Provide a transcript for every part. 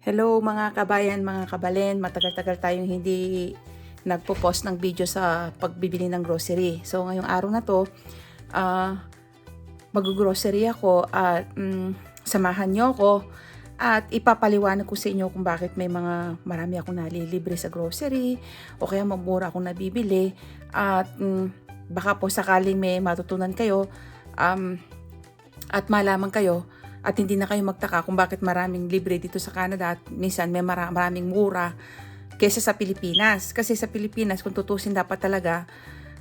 Hello mga kabayan, mga kabalen, matagal-tagal tayong hindi nagpo-post ng video sa pagbibili ng grocery. So ngayong araw na to, mag-grocery ako at samahan nyo ako at ipapaliwanag ko sa inyo kung bakit may marami akong nalilibre sa grocery o kaya mura akong nabibili at baka po sakaling may matutunan kayo at malaman kayo at hindi na kayo magtaka kung bakit maraming libre dito sa Canada at minsan may maraming mura kaysa sa Pilipinas. Kasi sa Pilipinas, kung tutusin dapat talaga,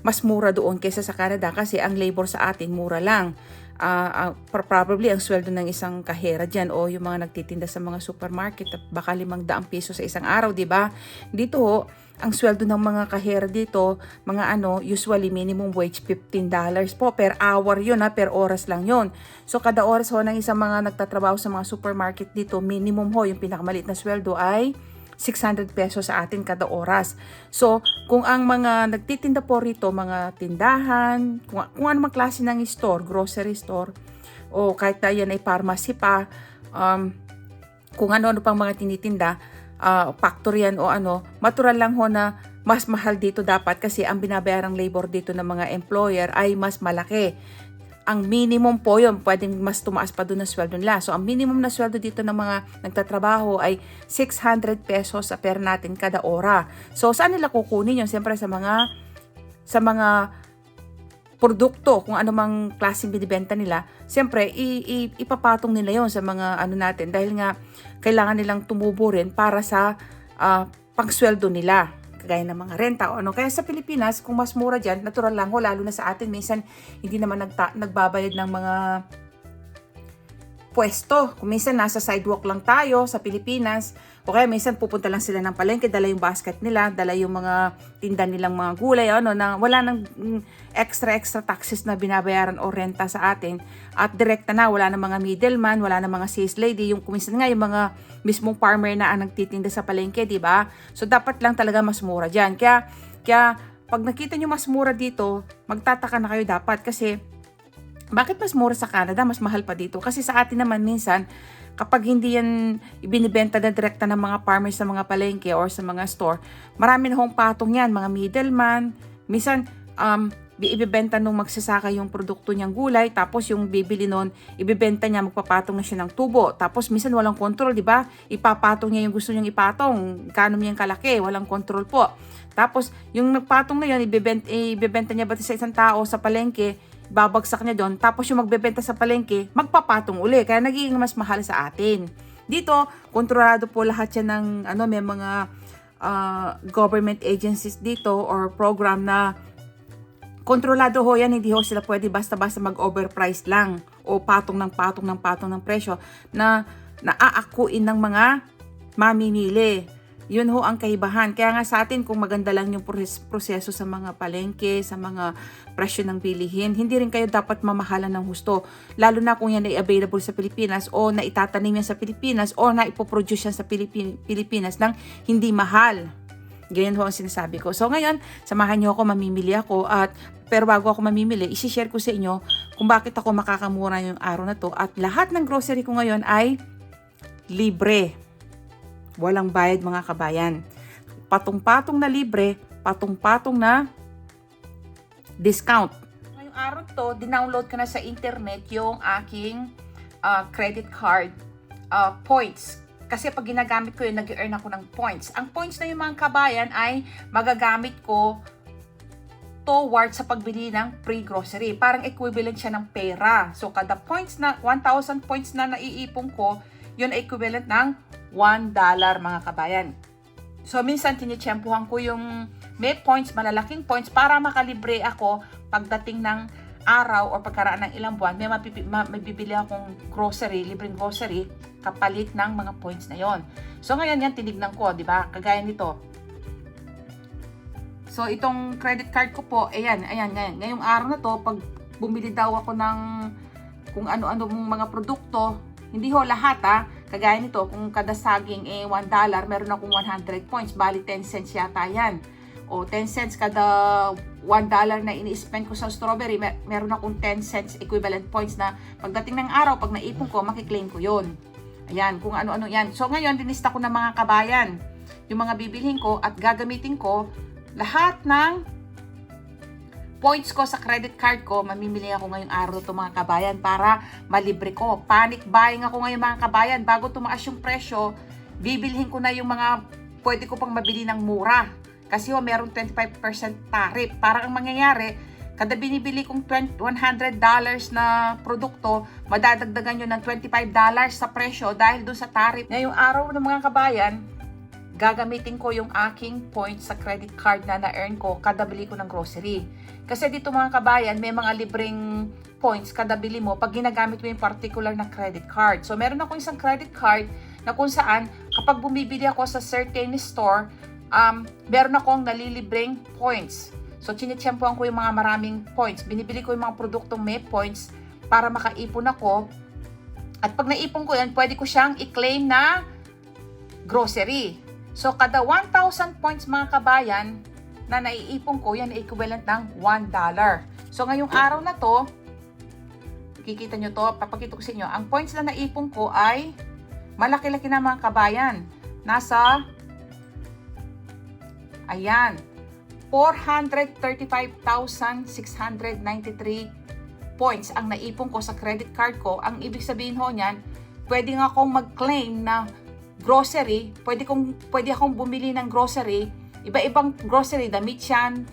mas mura doon kaysa sa Canada kasi ang labor sa atin mura lang. Probably ang sweldo ng isang kahera dyan o yung mga nagtitinda sa mga supermarket baka 500 piso sa isang araw, di ba? Dito ho, ang sweldo ng mga kahera dito, usually minimum wage $15 po per hour yun, per oras lang yun. So kada oras ho ng isang mga nagtatrabaho sa mga supermarket dito, minimum ho, yung pinakamaliit na sweldo ay 600 pesos sa atin kada oras. So, kung ang mga nagtitinda po rito, mga tindahan, kung ano mang klase ng store, grocery store, o kahit na yan ay pharmacy pa, kung ano-ano pang mga tinitinda, factory yan o matural lang ho na mas mahal dito dapat kasi ang binabayarang labor dito ng mga employer ay mas malaki. Ang minimum po yun, pwedeng mas tumaas pa doon ang sweldo nila. So, ang minimum na sweldo dito ng mga nagtatrabaho ay 600 pesos sa per natin kada ora. So, saan nila kukunin yun? Siyempre sa mga produkto, kung ano mang klaseng binibenta nila, siyempre, ipapatong nila yon sa mga natin. Dahil nga, kailangan nilang tumubo rin para sa pangsweldo nila. Kagaya ng mga renta o Kaya sa Pilipinas, kung mas mura dyan, natural lang ho, lalo na sa atin, minsan hindi naman nagbabayad ng mga pwesto. Kung minsan nasa sidewalk lang tayo sa Pilipinas, o kaya minsan pupunta lang sila ng palengke, dala yung basket nila, dala yung mga tinda nilang mga gulay, na wala nang extra taxes na binabayaran o renta sa atin. At direkta na, wala nang mga middleman, wala nang mga sales lady, yung kuminsan nga yung mga mismong farmer na ang nagtitinda sa palengke, di ba? So dapat lang talaga mas mura diyan. Kaya pag nakita nyo mas mura dito, magtataka na kayo dapat kasi bakit mas mura sa Canada, mas mahal pa dito? Kasi sa atin naman minsan, kapag hindi yan ibinibenta na direkta ng mga farmers sa mga palengke or sa mga store, marami na hong patong yan, mga middleman. Minsan, ibibenta nung magsasaka yung produkto niyang gulay, tapos yung bibili nun, ibibenta niya, magpapatong na siya ng tubo. Tapos minsan walang control, di ba? Ipapatong niya yung gusto niyang ipatong, kano niyang kalaki, walang control po. Tapos yung nagpatong na yun, ibibenta niya ba sa isang tao sa palengke, babagsak niya doon, tapos yung magbebenta sa palengke, magpapatong uli, kaya nagiging mas mahal sa atin. Dito, kontrolado po lahat yan ng, may mga government agencies dito or program na kontrolado ho yan, hindi ho sila pwede basta-basta mag-overprice lang o patong ng presyo na naaakuin ng mga mamimili. Yun ho ang kaibahan. Kaya nga sa atin, kung maganda lang yung proseso sa mga palengke, sa mga presyo ng bilihin, hindi rin kayo dapat mamahalan ng husto. Lalo na kung yan ay available sa Pilipinas o naitatanim yan sa Pilipinas o naipoproduce yan sa Pilipinas ng hindi mahal. Ganyan ho ang sinasabi ko. So ngayon, samahan nyo ako, mamimili ako. Pero bago ako mamimili, isi-share ko sa inyo kung bakit ako makakamura yung araw na to. At lahat ng grocery ko ngayon ay libre. Walang bayad mga kabayan. Patong-patong na libre, patong-patong na discount. Ngayong araw to, dinownload ko na sa internet yung aking credit card points. Kasi pag ginagamit ko yun, nag-earn ako ng points. Ang points na yung mga kabayan ay magagamit ko towards sa pagbili ng free grocery. Parang equivalent siya ng pera. So, kada points na, 1,000 points na naiipon ko, yun ay equivalent ng $1 mga kabayan. So, minsan tinitsyempuhan ko yung may points, malalaking points, para makalibre ako pagdating ng araw o pagkaraan ng ilang buwan, may bibili akong grocery, libreng grocery, kapalit ng mga points na yon. So, ngayon yan, tinignan ko, di ba? Kagaya nito. So, itong credit card ko po, ayan. Ngayong araw na to, pag bumili daw ako ng kung ano-ano mong mga produkto, hindi ho lahat kagaya nito, kung kada saging $1, meron akong 100 points, bali 10 cents yata yan. O 10 cents kada $1 na ini-spend ko sa strawberry, meron akong 10 cents equivalent points na pagdating ng araw, pag naipon ko, makiklaim ko yun. Ayan, kung ano-ano yan. So ngayon, dinista ko na mga kabayan yung mga bibilhin ko at gagamitin ko lahat ng points ko sa credit card ko. Mamimili ako ngayong araw to mga kabayan para malibre ko. Panic buying ako ngayon mga kabayan. Bago tumaas yung presyo, bibilhin ko na yung mga pwede ko pang mabili ng mura. Kasi meron 25% tariff. Parang ang mangyayari, kada binibili kong $100 na produkto, madadagdagan nyo ng $25 sa presyo dahil doon sa tariff. Ngayong araw ng mga kabayan, gagamitin ko yung aking points sa credit card na na-earn ko kada bili ko ng grocery. Kasi dito mga kabayan, may mga libreng points kada bili mo pag ginagamit mo yung particular na credit card. So meron ako isang credit card na kung saan kapag bumibili ako sa certain store, meron akong nalilibreng points. So, chinitsyempoan ko yung mga maraming points. Binibili ko yung mga produktong may points para makaipon ako. At pag naipon ko yan, pwede ko siyang i-claim na grocery. So, kada 1,000 points mga kabayan na naiipon ko, yan ay equivalent ng $1. So, ngayong araw na to, kikita nyo to, papakita ko sa inyo, ang points na naipon ko ay malaki-laki na mga kabayan. Nasa, ayan, 435,693 points ang naipon ko sa credit card ko. Ang ibig sabihin ho niyan, pwede nga akong mag-claim na grocery, pwede akong bumili ng grocery, iba-ibang grocery, damit yan,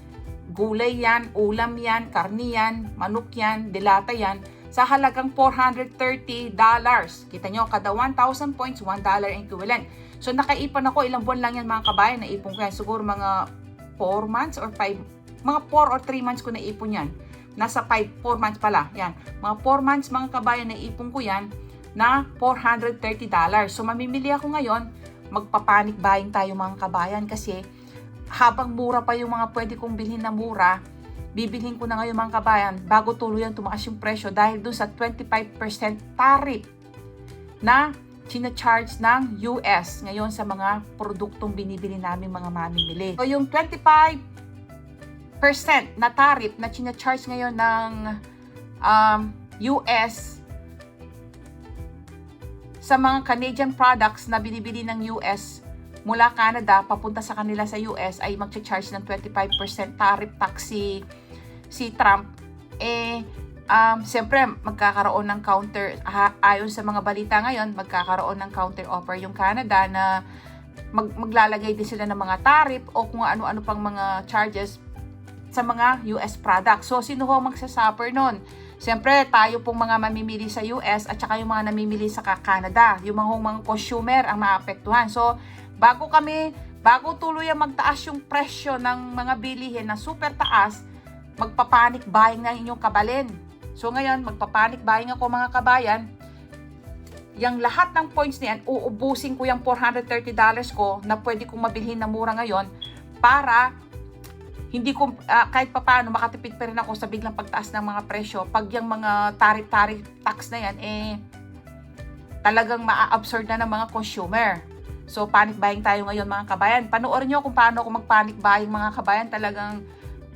gulay yan, ulam yan, karni yan, manok yan, dilata yan, sa halagang $430. Kita nyo, kada 1,000 points, $1 equivalent. So nakaipan ako, ilang buwan lang yan mga kabayan, naipon ko yan, siguro mga 4 months or 5, mga 4 or 3 months ko na ipon yan. Nasa 4 months pala, yan. Mga 4 months mga kabayan na ipon ko yan na $430. So mamimili ako ngayon, magpapanic buying tayo mga kabayan kasi habang mura pa yung mga pwede kong bilhin na mura, bibilhin ko na ngayon mga kabayan bago tuluyan tumaas yung presyo dahil dun sa 25% tariff na charge ng US ngayon sa mga produktong binibili namin mga mamimili. So yung 25% na tariff na charge ngayon ng US sa mga Canadian products na binibili ng US mula Canada papunta sa kanila sa US ay mag-charge ng 25% tariff tax si Trump. Siyempre, magkakaroon ng counter, ayon sa mga balita ngayon, magkakaroon ng counter offer yung Canada na maglalagay din sila ng mga tariff o kung ano-ano pang mga charges sa mga US products. So, sino ho magsasuffer nun? Siyempre, tayo pong mga mamimili sa US at saka yung mga namimili sa Canada. Yung mga consumer ang maapektuhan. So, bago tuluyang magtaas yung presyo ng mga bilihin na super taas, magpapanic buying na inyong kabalin. So ngayon, magpapanic buying ako mga kabayan. Yung lahat ng points niyan, uubusin ko yung $430 ko na pwede kong mabilhin na mura ngayon para hindi ko kahit papaano makatipid pa rin ako sa biglang pagtaas ng mga presyo. Pag yung mga tariff tax na yan, talagang maa-absorb na ng mga consumer. So panic buying tayo ngayon mga kabayan. Panoorin nyo kung paano ako mag-panic buying mga kabayan.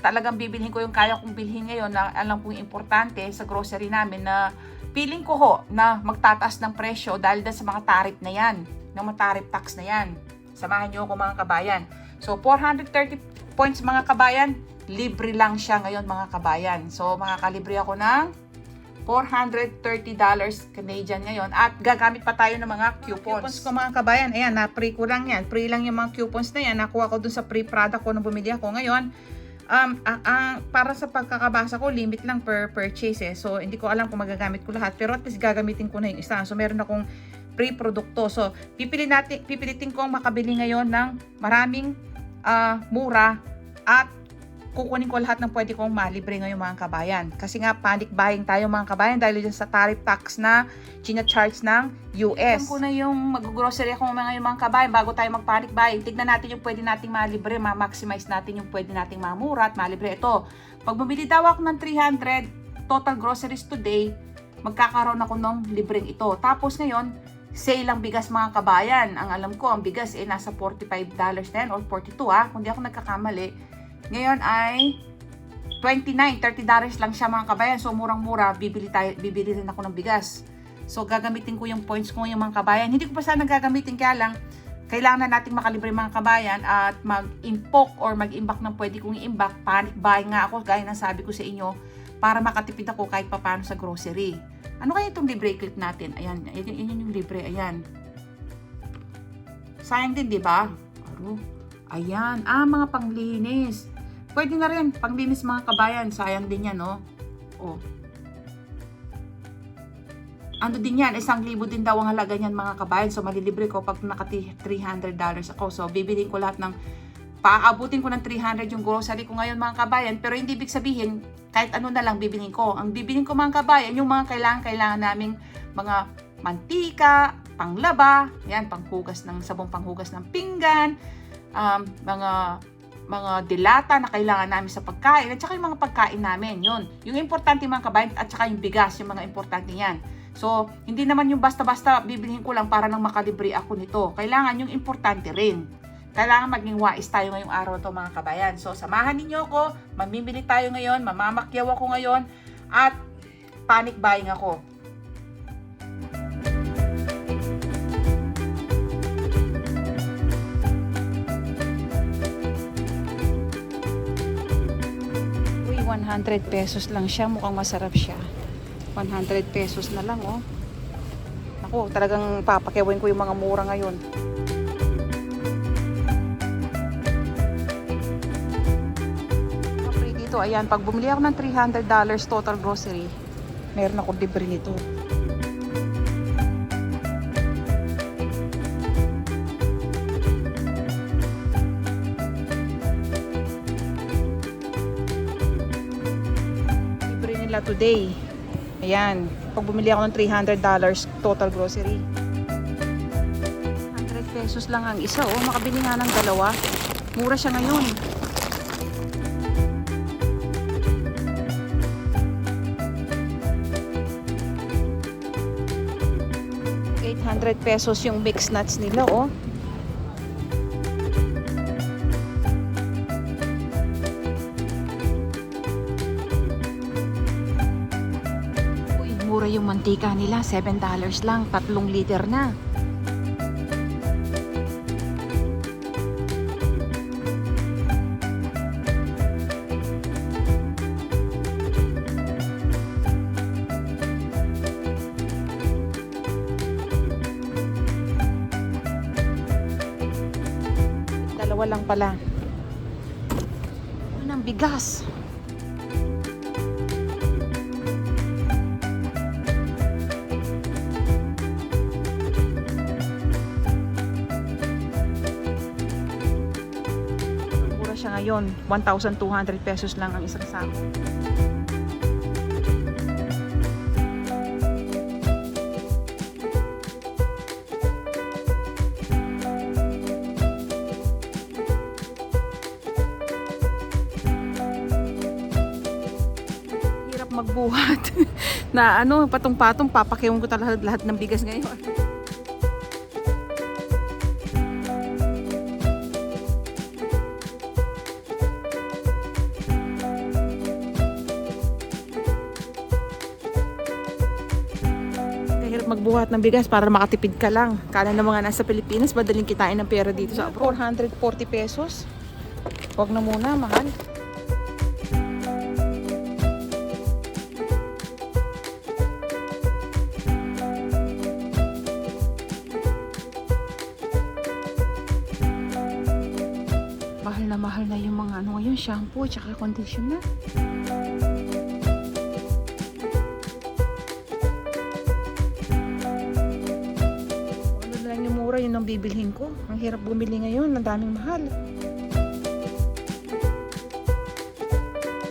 Talagang bibilhin ko yung kaya kong bilhin ngayon na alam kong importante sa grocery namin na feeling ko ho na magtataas ng presyo dahil sa mga tariff na yan, ng mga tariff tax na yan. Samahan nyo ako mga kabayan. So 430 points mga kabayan, libre lang siya ngayon mga kabayan. So makakalibre ako ng $430 Canadian ngayon at gagamit pa tayo ng mga coupons ko mga kabayan. Ayan, na-free ko lang yan. Free lang yung mga coupons na yan. Nakuha ko dun sa free product ko na bumili ako ngayon. Para sa pagkakabasa ko, limit lang per purchase So, hindi ko alam kung magagamit ko lahat. Pero at least gagamitin ko na yung isa. So, meron akong free produkto. So, pipilitin kong makabili ngayon ng maraming mura at kukunin ko lahat ng pwede kong malibre ngayon mga kabayan. Kasi nga, panic buying tayo mga kabayan dahil dyan sa tariff tax na charge ng US. Kung na yung mag-grocery ako ngayon mga kabayan bago tayo mag-panic buying, tignan natin yung pwede nating malibre, ma-maximize natin yung pwede nating mamura at malibre. Ito, pag bumili daw ako ng 300 total groceries today, magkakaroon ako ng libreng ito. Tapos ngayon, sale ang bigas mga kabayan. Ang alam ko, ang bigas nasa $45 na yan or 42 kung di ako nagkakamali. Ngayon ay $29, $30 lang siya mga kabayan. So murang-mura, bibili rin ako ng bigas. So, gagamitin ko yung points ko yung mga kabayan. Hindi ko pa sana gagamitin, kaya lang, kailangan na nating makalibre mga kabayan at mag-impok or mag-imbak ng pwede kong i-imbak. Panic buying nga ako, gaya ng sabi ko sa inyo, para makatipid ako kahit papano sa grocery. Ano kaya itong libre clip natin? Ayan, yun yung libre, ayan. Sayang din, di ba? Ayan, mga panglinis. Pwede na rin, panglinis mga kabayan, sayang din yan, no? Oh. Ano din yan, 1,000 din daw ang halaga niyan mga kabayan. So, malilibre ko pag naka $300 ako. So, bibilin ko lahat ng, paaabutin ko ng 300 yung grocery ko ngayon mga kabayan. Pero hindi ibig sabihin, kahit ano na lang bibilin ko. Ang bibilin ko mga kabayan, yung mga kailangan naming mga mantika, panglaba, yan, panghugas ng sabong, panghugas ng pinggan, mga dilata na kailangan namin sa pagkain, at saka yung mga pagkain namin, yun. Yung importante mga kabayan, at saka yung bigas, yung mga importante yan. So, hindi naman yung basta-basta bibilhin ko lang para nang makalibre ako nito. Kailangan yung importante rin. Kailangan maging wais tayo ngayong araw to mga kabayan. So, samahan ninyo ako, mamimili tayo ngayon, mamamakyaw ako ngayon, at panic buying ako. Uy, 100 pesos lang siya, mukhang masarap siya. 100 pesos na lang, oh. Ako, talagang papakyawin ko yung mga mura ngayon. Free dito, ayan, pag bumili ako ng $300 total grocery, meron ako libre nito. Libre nila today. Ayan, pag bumili ako ng $300 total grocery. 100 pesos lang ang isa, oh. Makabili nga ng dalawa. Mura siya ngayon. ₱800 yung mixed nuts nila, oh. Mura yung mantika nila, $7 lang, 3 liter na. Dalawa lang pala. Ano ng bigas? Siya ngayon, 1,200 pesos lang ang isang sako. Hirap magbuhat na patong-patong, papakiwan ko talaga lahat ng bigas ngayon. Magbuhat ng bigas para makatipid ka lang. Kala ng mga nasa Pilipinas, madaling kitain ng pera dito sa 440 pesos. Huwag na muna, mahal. Mahal na yung mga ngayon, shampoo, tsaka conditioner. Yun ang bibilhin ko. Ang hirap bumili ngayon, ang daming mahal.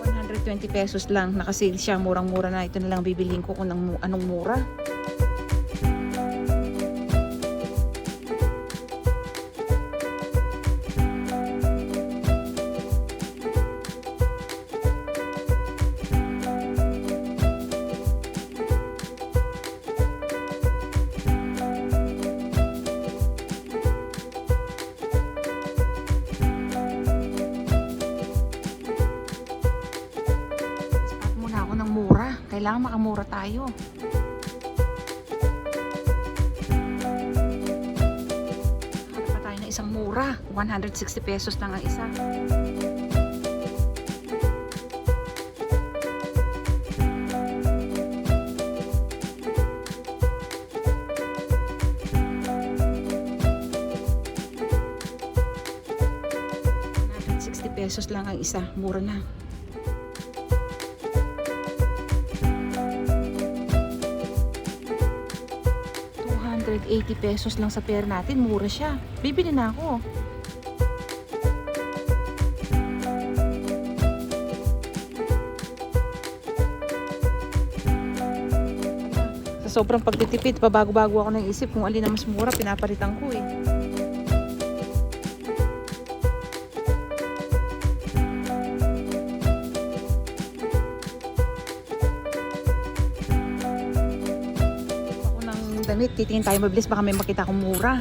120 pesos lang, naka-sale siya, murang-mura na. Ito na lang bibilhin ko kung anong mura. Kailangan makamura tayo. isang mura. 160 pesos lang ang isa. Pesos lang ang isa, mura na. ₱280 lang sa pera natin, mura siya. Bibili na ako. Sa sobrang pagtitipid, pabago-bago ako ng isip kung alin na mas mura, pinapalitan ko eh. Damit, titingin tayo mabilis, baka may makita akong mura.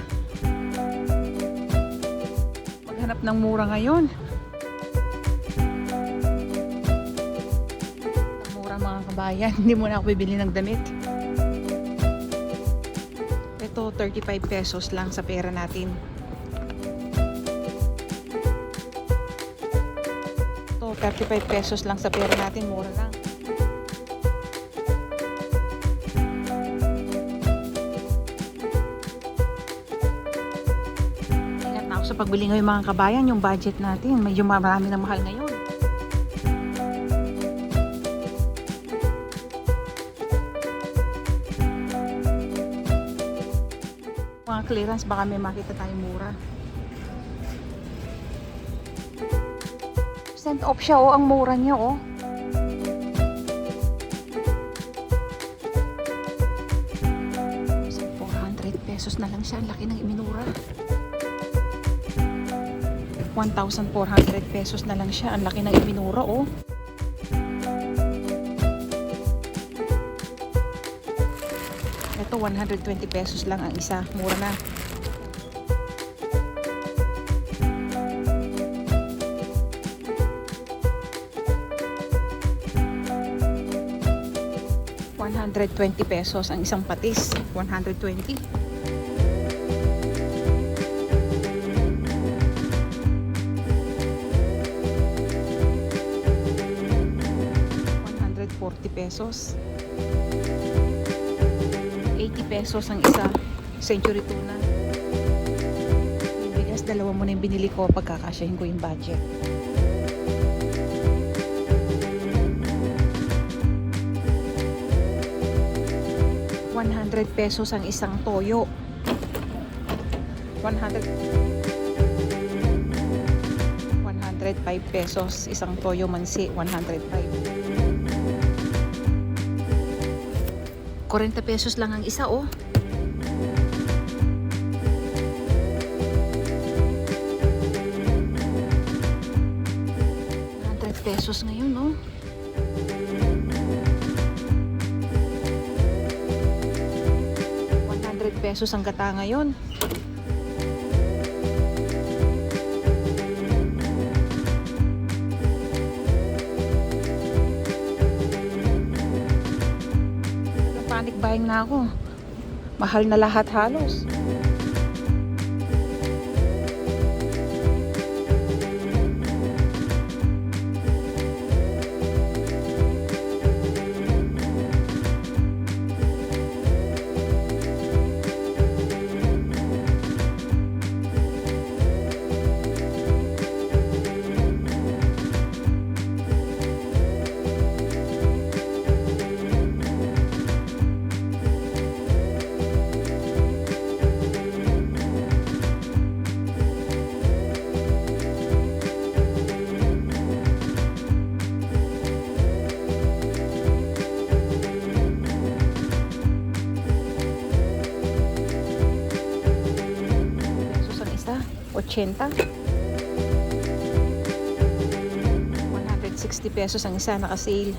Maghanap ng mura ngayon. Mura mga kabayan, hindi muna ako bibili ng damit. Ito 35 pesos lang sa pera natin. Ito 35 pesos lang sa pera natin, mura lang. Sa pagbili ngayon mga kabayan, yung budget natin medyo marami na mahal ngayon. Mga clearance, baka may makita tayong mura. Percent off siya, oh, ang mura niya, oh. ₱400 na lang siya, ang laki ng iminura. 1,400 pesos na lang siya. Ang laki ng iminura, oh. Ito, 120 pesos lang ang isa. Mura na. ₱120 ang isang patis. 120. Pesos. 80 pesos ang isa. Century tuna. Yung bigas, dalawa muna yung binili ko pagkakasyahin ko yung budget. ₱100 ang isang toyo. 105 pesos isang toyo mansi. 105. 40 pesos lang ang isa, oh. ₱100 ngayon, oh. ₱100 ang gata ngayon. Panic buying na ako. Mahal na lahat halos. ₱160 ang isa, naka-sale.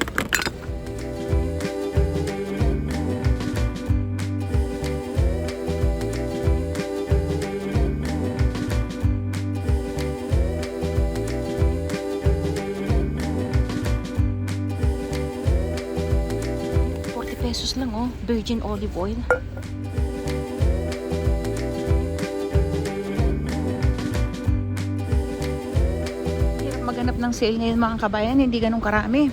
₱40 lang, oh, virgin olive oil. ng sale ngayon mga kabayan, hindi ganun karami.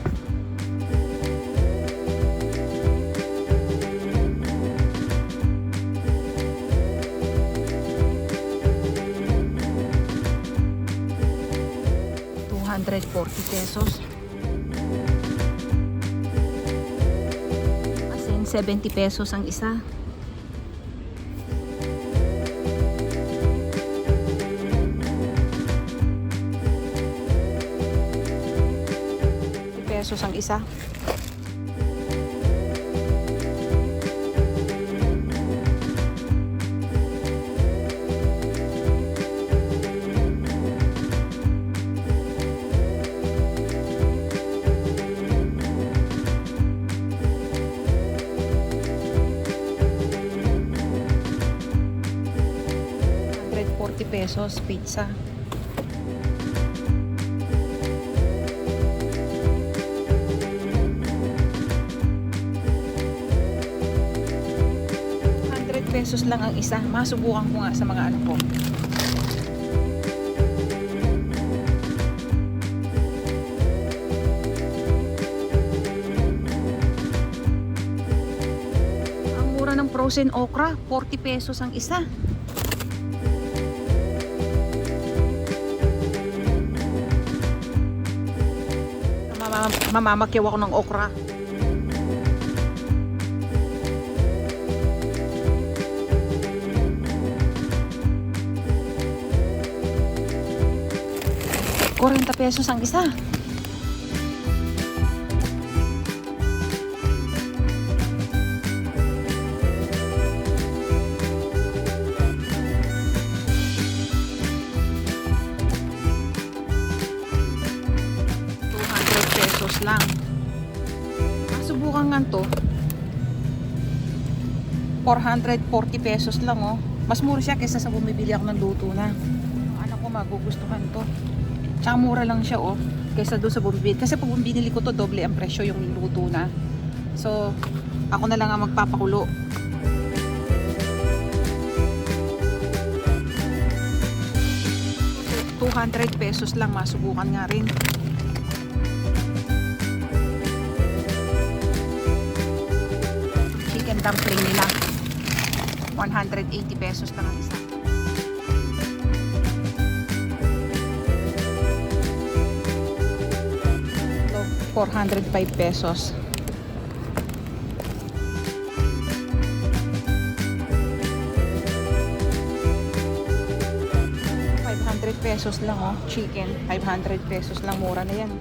₱240. As in, ₱70 ang isa. ₱50 ang isa. ₱140 pizza. ₱100 lang ang isa. Masubukan ko nga sa mga anak ko. Ang mura ng frozen okra, ₱40 ang isa. Mamamakyaw ako ng okra. ₱40 ang isa. ₱200 lang. Masubukan nga to. ₱440 lang oh. Mas mura siya kaysa sa bumibili ako ng luto na. Ang anak ko magugustuhan to. Tsaka mura lang siya oh. Kaysa doon sa bumibili. Kasi pag binili ko to, doble ang presyo yung luto na. So, ako na lang ang magpapakulo. ₱200 lang. Masubukan nga rin. Chicken dumpling nila. ₱180 lang ang isa. ₱405. ₱500 lang oh, chicken. ₱500 lang, mura na yan.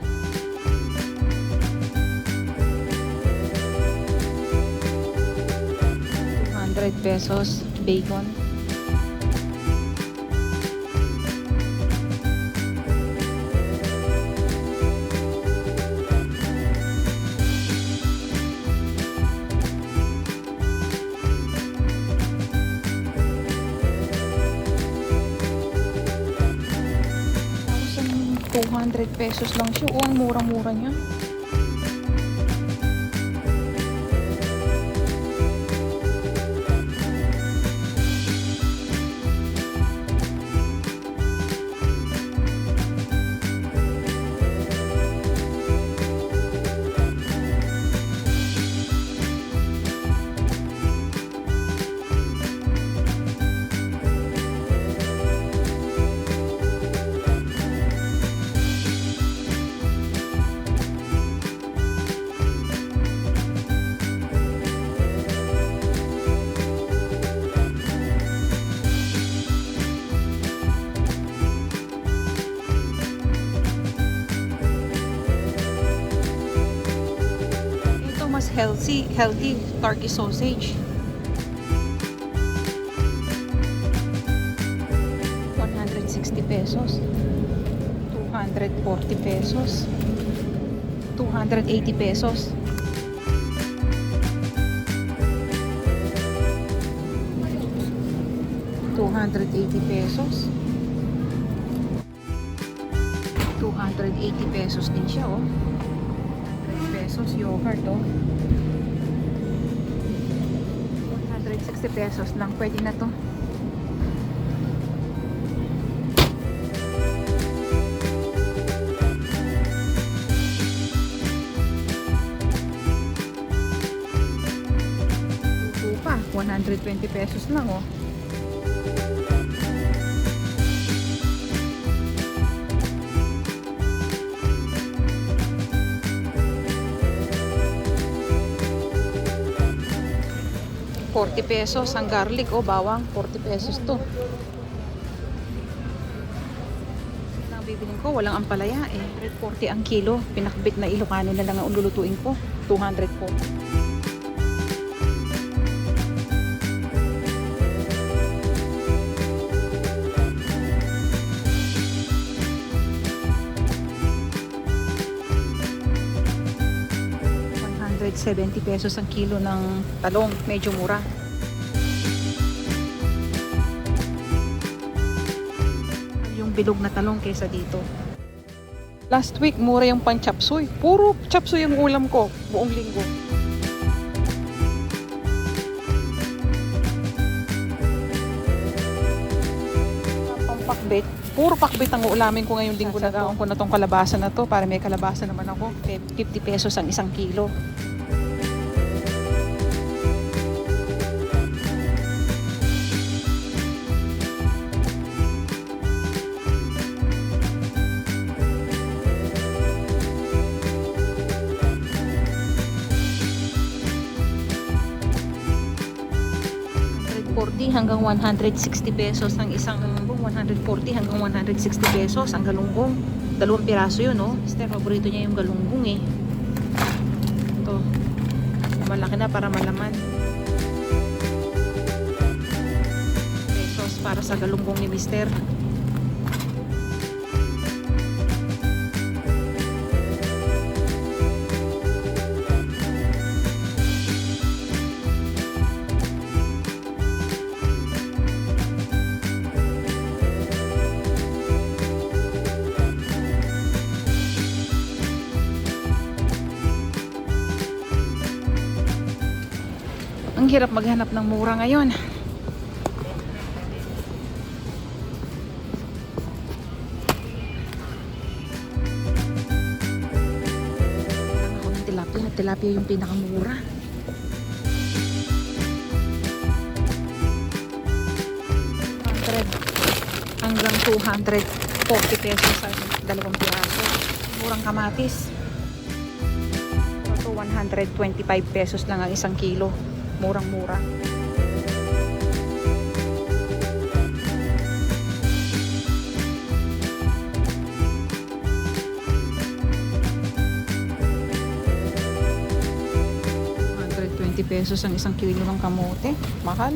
₱200 bacon. ₱200 lang siya. Oh, ang mura-mura niya. Mas healthy turkey sausage. ₱160. ₱240. ₱280. ₱280. ₱280 din siya oh. ₱100 yogurt oh. ₱160 lang, pwede na to. 120 pesos lang, oh. ₱40 ang garlic, oh, bawang. 40 pesos to. Ang bibiling ko, walang ampalaya, eh. 140 ang kilo. Pinakbit na Ilocano na lang ang ululutuin ko. 240. ₱70 ang kilo ng talong, medyo mura. Yung bilog na talong kaysa dito. Last week, mura yung pan-chapsuy. Puro chapsuy yung ulam ko buong linggo. Pampakbit. Puro pakbit ang ulamin ko ngayong linggo. Nagawan ko na tong kalabasa na to para may kalabasa naman ako. ₱50 ang 1 kilo. Hanggang ₱160 ang isang galunggong. 140 hanggang ₱160 ang galunggong. 2 piraso yun, no? Mister, paborito niya yung galunggong, eh. Ito. Malaki na para malaman. Pesos para sa galunggong ni Mister. Ang hirap maghanap ng mura ngayon. Ako ng tilapia. Tilapia yung pinakamura. Hanggang ₱240 sa 2 piraso. Murang kamatis. Ito ₱125 lang ang 1 kilo. Murang-mura. ₱120 ang 1 kilo ng kamote. Mahal.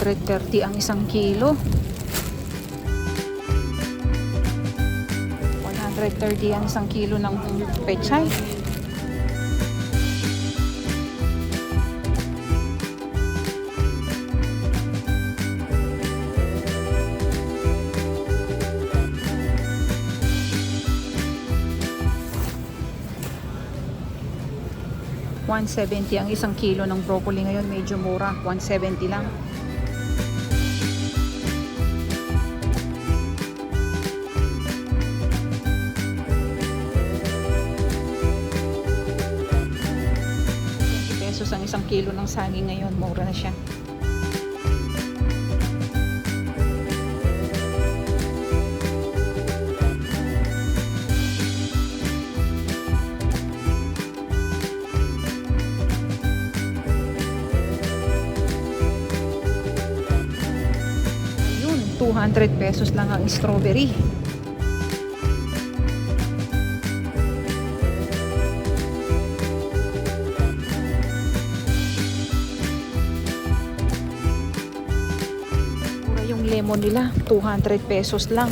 ₱130 ang 1 kilo. 130 ang 1 kilo ng pechay. ₱170 ang 1 kilo ng broccoli ngayon, medyo mura. 170 lang. Ang 1 kilo ng saging ngayon, mura na siya. Ayun, ₱200 lang ang strawberry. Lemon nila, ₱200 lang.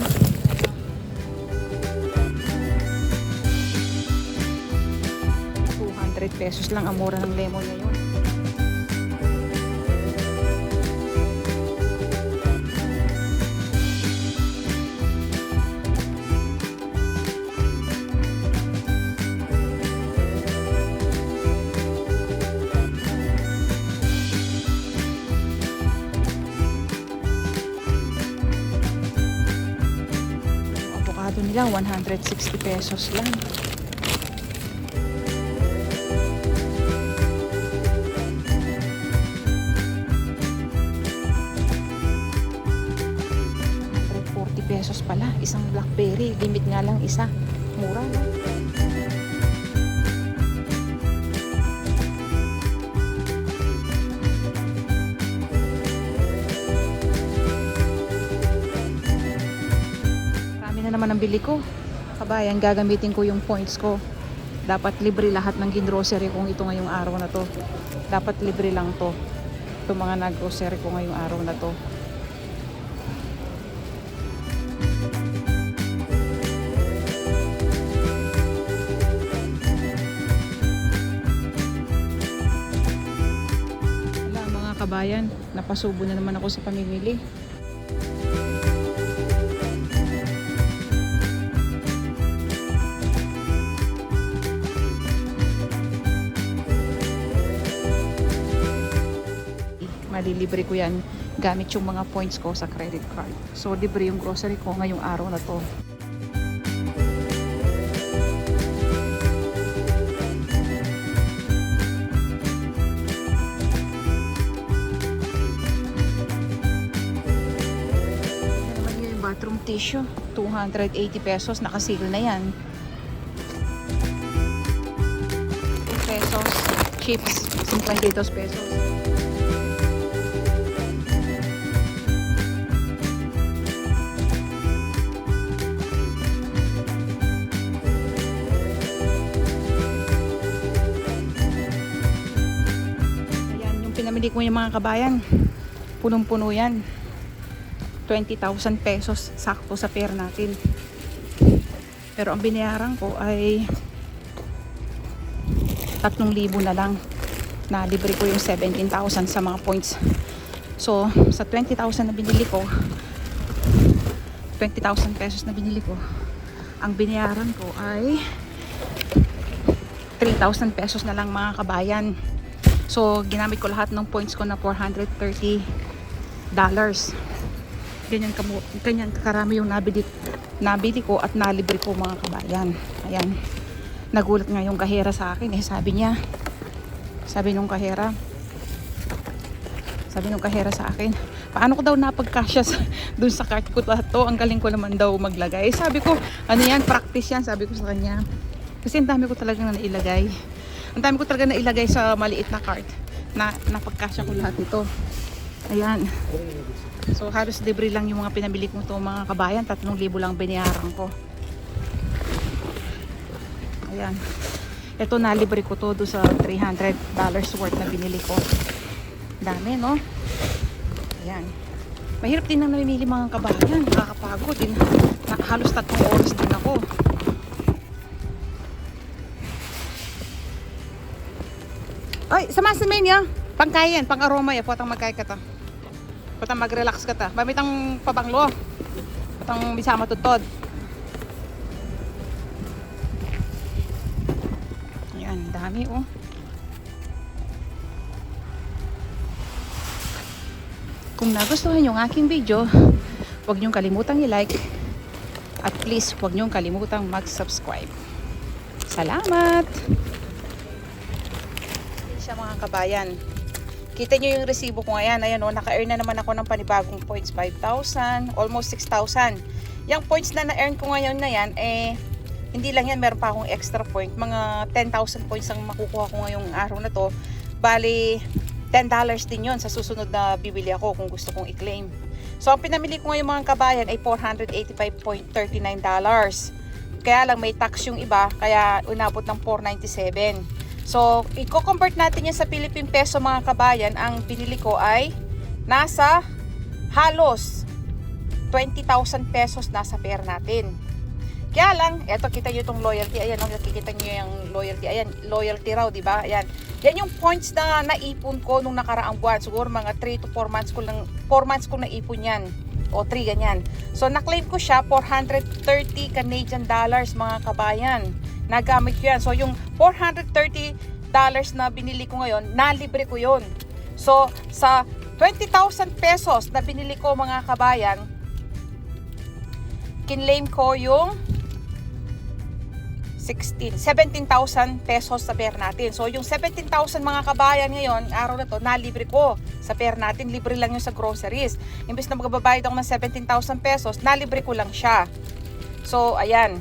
₱200 lang ang mura ng lemon ngayon. avocado nila 160 pesos lang. Pesos pala, isang blackberry, limit nga lang isa, mura no? Marami na naman ang bili ko, kabayan, gagamitin ko yung points ko. Dapat libre lahat ng gingrocery kong ito ngayong araw na to, dapat libre lang to, itong mga nag-grocery ko ngayong araw na to. Kabayan, napasubo na naman ako sa pamimili. Malilibre ko yan gamit yung mga points ko sa credit card. So libre yung grocery ko ngayong araw na to. Bathroom tissue, 280 pesos, nakasil na yan. 2 pesos, chips, 52 pesos. Ayan, yung pinamili ko yung mga kabayan, punong-puno yan. 20,000 pesos sakto sa pair natin. Pero ang binayaran ko ay 3,000 na lang. Na libre ko yung 17,000 sa mga points. So sa 20,000 na binili ko, 20,000 pesos na binili ko, ang binayaran ko ay 3,000 pesos na lang mga kabayan. So ginamit ko lahat ng points ko na $430. Ganyan karami yung nabili ko at nalibre ko mga kabayan. Ayan. Nagulat nga yung kahera sa akin eh. Sabi nung kahera sa akin, paano ko daw napagkasya dun sa cart ko to? Ang galing ko naman daw maglagay. Sabi ko, ano yan, practice yan, sabi ko sa kanya. Kasi ang dami ko talaga na nailagay. Ang dami ko talaga nailagay sa maliit na cart na napagkasya ko lahat ito. Ayan. So halos libre lang yung mga pinabili ko to mga kabayan. 3,000 lang binayaran ko. Ayan. Ito na libre ko to do sa $300 worth na binili ko. Dami no? Ayan. Mahirap din ang namimili mga kabayan. Nakakapagod din. Halos 3 oras din ako. Ay, samasamin niya. Pangkayan, pang aroma ya. Potang magkaya ka ta. Potang mag-relax ka ta. Bamitang pabanglo. Potang bisa matutod. Ayan, dami oh. Kung nagustuhan yung aking video, huwag niyong kalimutang i-like. At please, huwag niyong kalimutang mag-subscribe. Salamat! Siya mga kabayan. Kita nyo yung resibo ko ngayon. Ayan o, naka-earn na naman ako ng panibagong points. 5,000, almost 6,000. Yung points na na-earn ko ngayon na yan, hindi lang yan, meron pa akong extra point. Mga 10,000 points ang makukuha ko ngayong araw na to. Bali, $10 din yon sa susunod na bibili ako kung gusto kong i-claim. So, ang pinamili ko ngayong mga kabayan ay $485.39. Kaya lang may tax yung iba, kaya unabot ng $497. So, i-convert natin yan sa Philippine Peso mga kabayan. Ang binili ko ay nasa halos 20,000 pesos nasa pair natin. Kaya lang, eto kita nyo itong loyalty. Ayan, nakikita nyo yung loyalty. Ayan, loyalty raw, diba? Ayan. Yan yung points na naipon ko nung nakaraang buwan. Siguro mga 3 to 4 months ko lang, 4 months ko naipon yan. O 3 ganyan. So, na-claim ko siya, $430 Canadian dollars mga kabayan. Nagamit ko yan. So, yung $430 na binili ko ngayon, nalibre ko yun. So, sa 20,000 pesos na binili ko mga kabayan, kinlaim ko yung 17,000 pesos sa pair natin. So yung 17,000 mga kabayan ngayon, araw na to, nalibre ko sa pair natin. Libre lang yun sa groceries. Imbes na magbabayad ako ng 17,000 pesos, nalibre ko lang siya. So ayan.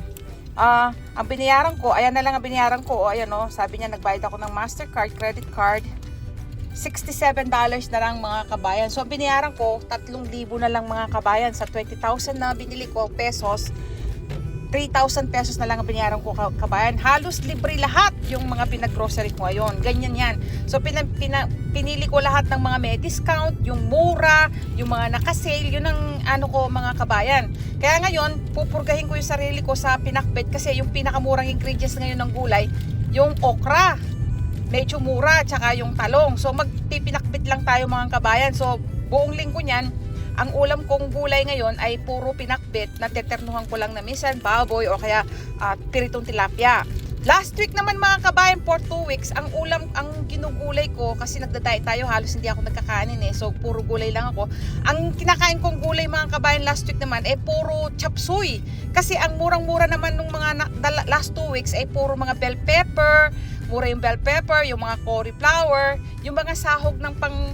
Ang binayaran ko, ayan na lang ang binayaran ko. O ayan o, sabi niya nagbayad ako ng Mastercard, credit card. $67 na lang mga kabayan. So ang binayaran ko, 3,000 na lang mga kabayan. Sa 20,000 na binili ko pesos, 3,000 pesos na lang ang binayaran ko kabayan. Halos libre lahat yung mga pinag-grocery ko ngayon. Ganyan yan. So pinili ko lahat ng mga may discount, yung mura, yung mga naka-sale, yun ang ano ko mga kabayan. Kaya ngayon, pupurgahin ko yung sarili ko sa pinakbet kasi yung pinakamurang ingredients ngayon ng gulay, yung okra. Medyo mura, tsaka yung talong. So magpipinakbit lang tayo mga kabayan. So buong linggo niyan, ang ulam kong gulay ngayon ay puro pinakbit na teternuhan ko lang na minsan baboy o kaya piritong tilapia. Last week naman mga kabayan, for 2 weeks, ang ulam, ang ginugulay ko, kasi nagda-diet tayo, halos hindi ako nagkakanin so puro gulay lang ako. Ang kinakain kong gulay mga kabayan last week naman ay puro chapsuy. Kasi ang murang-mura naman nung mga last 2 weeks ay puro mga bell pepper, mura yung bell pepper, yung mga cauliflower, yung mga sahog ng pang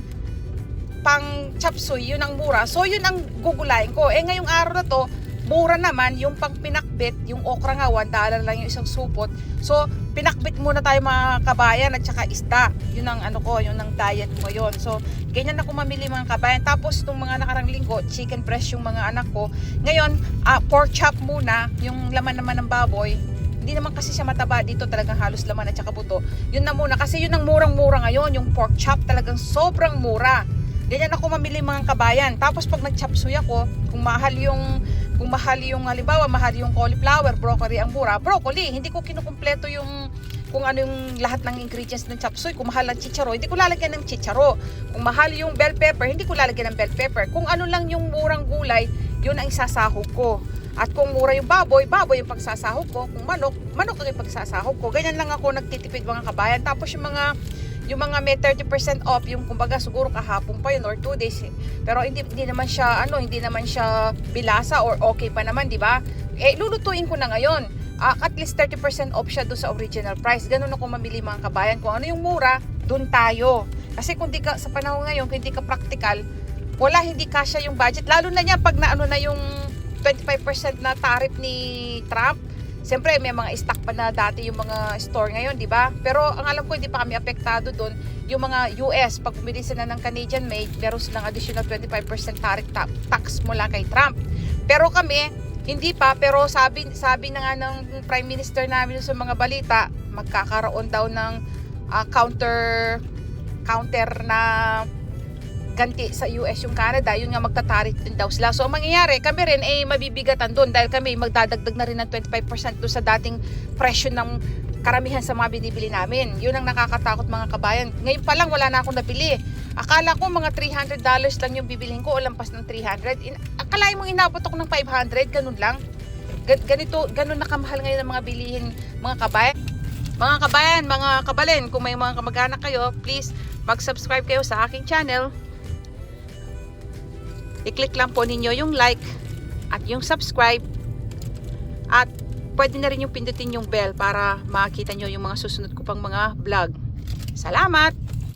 chapsuy, yun ang mura. So yun ang gugulayin ko. Ngayong araw na to, mura naman yung pang pinakbit, yung okra nga, $1 lang yung isang supot. So pinakbit muna tayo mga kabayan at saka isda. Yun ang ano ko, yun ang diet ko yun. So ganyan ako mamili mga kabayan. Tapos itong mga nakarang linggo, chicken breast yung mga anak ko. Ngayon, pork chop muna, yung laman naman ng baboy. Hindi naman kasi siya mataba, dito talagang halos laman at saka buto. Yun na muna, kasi yun ang murang-mura ngayon, yung pork chop talagang sobrang mura. Ganyan ako mamili mga kabayan. Tapos pag nag-chopsuy ako, kung mahal yung halimbawa, mahal yung cauliflower, broccoli ang mura, broccoli. Hindi ko kinukumpleto yung kung ano yung lahat ng ingredients ng chopsuy. Kung mahal ang chicharo, hindi ko lalagyan ng chicharo. Kung mahal yung bell pepper, hindi ko lalagyan ng bell pepper. Kung ano lang yung murang gulay, yun ang isasahog ko. At kung mura yung baboy, baboy yung pagsasahog ko. Kung manok, manok ang pagsasahog ko. Ganyan lang ako nagtitipid mga kabayan. Tapos yung mga may 30% off, yung kumbaga siguro kahapon pa yun or 2 days. Pero hindi naman siya hindi naman siya bilasa or okay pa naman, di ba? Lulutuin ko na ngayon. At least 30% off siya doon sa original price. Ganun ako mamili mga kabayan. Kung ano yung mura, doon tayo. Kasi kung di ka sa panahon ngayon, kung hindi ka practical, hindi kasya yung budget. Lalo na niya pag naano na yung 25% na tariff ni Trump. Siyempre may mga stock pa na dati yung mga store ngayon, di ba? Pero ang alam ko hindi pa kami apektado doon. Yung mga US, pag bumili sila ng Canadian made, meron silang additional 25% tariff tax mula kay Trump. Pero kami, hindi pa. Pero sabi na nga ng Prime Minister namin sa mga balita, magkakaroon daw ng counter na ganti sa US yung Canada, yun nga magtatarik din daw sila. So ang mangyayari, kami rin mabibigatan doon dahil kami magdadagdag na rin ng 25% doon sa dating presyo ng karamihan sa mga binibili namin. Yun ang nakakatakot mga kabayan. Ngayon pa lang wala na akong nabili. Akala ko mga $300 lang yung bibilhin ko o lampas ng 300. Akalain mong inabot ako ng 500, ganun lang. Ganun na kamahal ngayon ang mga bilihin mga kabayan. Mga kabayan, mga kabalin, kung may mga kamag-anak kayo, please mag-subscribe kayo sa aking channel. I-click lang po ninyo yung like at yung subscribe at pwede na rin yung pindutin yung bell para makita nyo yung mga susunod ko pang mga vlog. Salamat!